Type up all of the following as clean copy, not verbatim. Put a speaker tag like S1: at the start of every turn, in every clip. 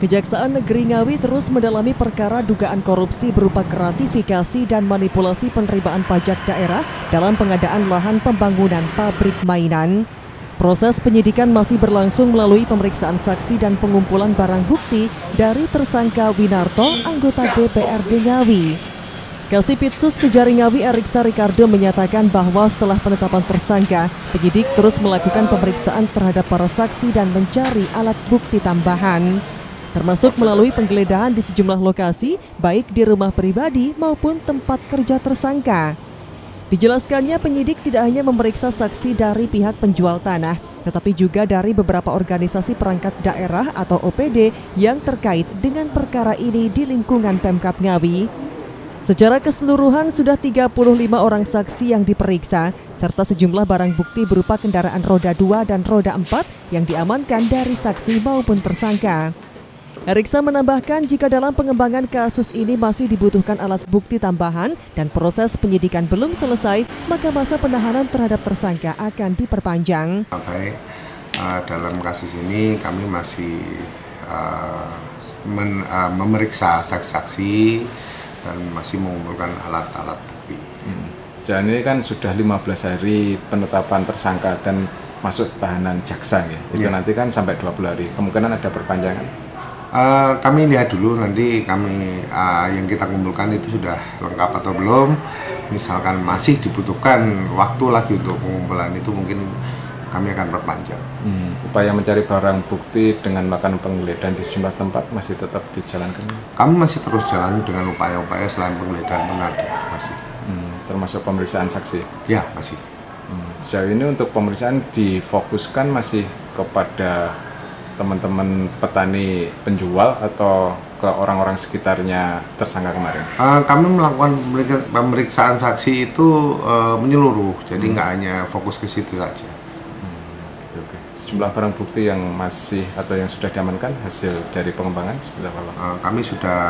S1: Kejaksaan Negeri Ngawi terus mendalami perkara dugaan korupsi berupa gratifikasi dan manipulasi penerimaan pajak daerah dalam pengadaan lahan pembangunan pabrik mainan. Proses penyidikan masih berlangsung melalui pemeriksaan saksi dan pengumpulan barang bukti dari tersangka Winarto, anggota DPRD Ngawi. Kasipitsus Kejari Ngawi Eriksa Ricardo menyatakan bahwa setelah penetapan tersangka, penyidik terus melakukan pemeriksaan terhadap para saksi dan mencari alat bukti tambahan, termasuk melalui penggeledahan di sejumlah lokasi, baik di rumah pribadi maupun tempat kerja tersangka. Dijelaskannya, penyidik tidak hanya memeriksa saksi dari pihak penjual tanah, tetapi juga dari beberapa organisasi perangkat daerah atau OPD yang terkait dengan perkara ini di lingkungan Pemkab Ngawi. Secara keseluruhan sudah 35 orang saksi yang diperiksa, serta sejumlah barang bukti berupa kendaraan roda 2 dan roda 4 yang diamankan dari saksi maupun tersangka. Eriksa menambahkan jika dalam pengembangan kasus ini masih dibutuhkan alat bukti tambahan dan proses penyidikan belum selesai, maka masa penahanan terhadap tersangka akan diperpanjang.
S2: Sampai dalam kasus ini kami masih memeriksa saksi-saksi dan masih mengumpulkan alat-alat bukti.
S3: Jadi ini kan sudah 15 hari penetapan tersangka dan masuk tahanan jaksa ya. Itu nanti kan sampai 20 hari. Kemungkinan ada perpanjangan?
S2: Kami lihat dulu nanti yang kita kumpulkan itu sudah lengkap atau belum. Misalkan masih dibutuhkan waktu lagi untuk pengumpulan itu, mungkin kami akan perpanjang.
S3: Upaya mencari barang bukti dengan melakukan penggeledahan di sejumlah tempat masih tetap dijalankan?
S2: Kami masih terus jalan dengan upaya-upaya selain penggeledahan penada masih.
S3: Termasuk pemeriksaan saksi?
S2: Ya, masih.
S3: Sejauh ini untuk pemeriksaan difokuskan masih kepada teman-teman petani penjual atau ke orang-orang sekitarnya tersangka kemarin?
S2: Kami melakukan pemeriksaan saksi itu menyeluruh, jadi nggak hanya fokus ke situ saja.
S3: Sejumlah barang bukti yang masih atau yang sudah diamankan hasil dari pengembangan seperti apa?
S2: Kami sudah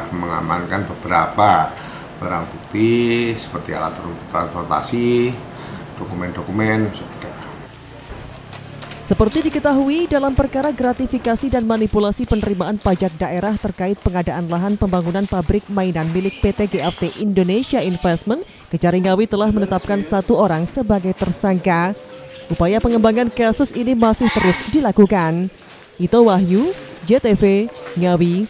S2: mengamankan beberapa barang bukti seperti alat transportasi, dokumen-dokumen sudah.
S1: Seperti diketahui, dalam perkara gratifikasi dan manipulasi penerimaan pajak daerah terkait pengadaan lahan pembangunan pabrik mainan milik PT GFT Indonesia Investment, Kejari Ngawi telah menetapkan 1 orang sebagai tersangka. Upaya pengembangan kasus ini masih terus dilakukan. Ito Wahyu, JTV, Ngawi.